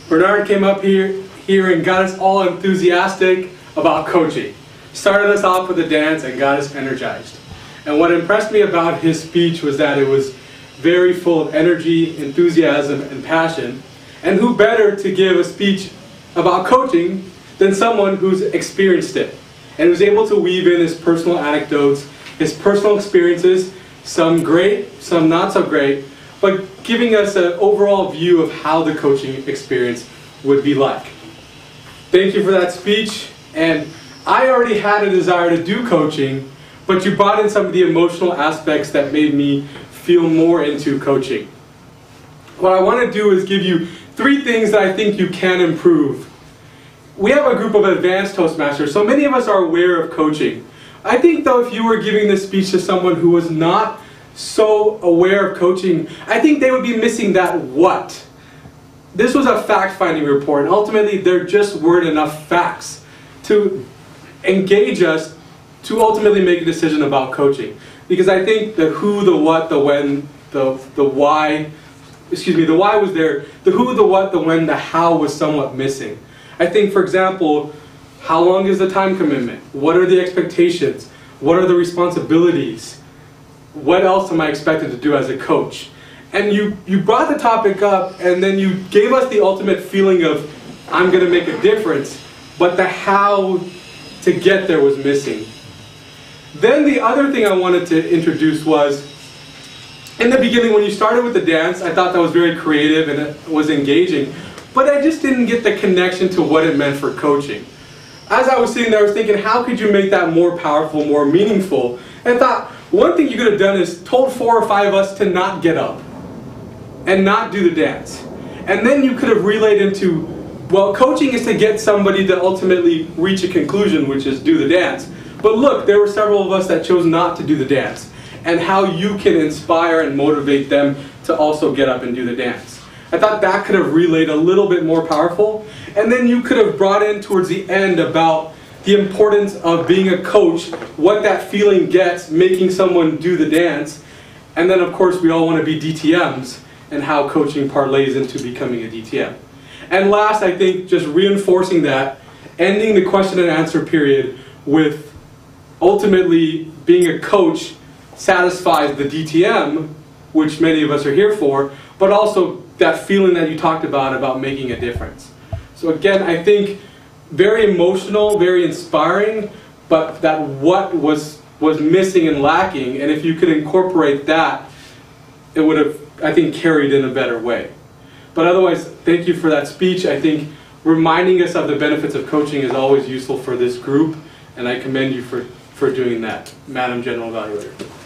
Bernard came up here and got us all enthusiastic about coaching. Started us off with a dance and got us energized. And what impressed me about his speech was that it was very full of energy, enthusiasm, and passion. And who better to give a speech about coaching than someone who's experienced it and was able to weave in his personal anecdotes, his personal experiences, some great, some not so great, but giving us an overall view of how the coaching experience would be like. Thank you for that speech. And I already had a desire to do coaching, but you brought in some of the emotional aspects that made me feel more into coaching. What I want to do is give you 3 things that I think you can improve. We have a group of advanced Toastmasters, so many of us are aware of coaching. I think though if you were giving this speech to someone who was not so aware of coaching, I think they would be missing that what. This was a fact-finding report, and ultimately there just weren't enough facts to engage us to ultimately make a decision about coaching. Because I think the who, the what, the when, the why, the why was there, the who, the what, the when, the how was somewhat missing. I think, for example, how long is the time commitment? What are the expectations? What are the responsibilities? What else am I expected to do as a coach? And you brought the topic up, and then you gave us the ultimate feeling of, I'm going to make a difference, but the how to get there was missing. Then the other thing I wanted to introduce was, in the beginning when you started with the dance, I thought that was very creative and it was engaging, but I just didn't get the connection to what it meant for coaching. As I was sitting there, I was thinking, how could you make that more powerful, more meaningful? And I thought, one thing you could have done is told 4 or 5 of us to not get up and not do the dance. And then you could have relayed into, well, coaching is to get somebody to ultimately reach a conclusion, which is do the dance. But look, there were several of us that chose not to do the dance, and how you can inspire and motivate them to also get up and do the dance. I thought that could have relayed a little bit more powerful, and then you could have brought in towards the end about the importance of being a coach, what that feeling gets, making someone do the dance, and then of course we all want to be DTMs, and how coaching parlays into becoming a DTM. And last, I think just reinforcing that, ending the question and answer period with ultimately being a coach satisfies the DTM, which many of us are here for, but also that feeling that you talked about making a difference. So again, I think very emotional, very inspiring, but that what was missing and lacking, and if you could incorporate that, it would have, I think, carried in a better way. But otherwise, thank you for that speech. I think reminding us of the benefits of coaching is always useful for this group, and I commend you for doing that, Madam General Evaluator.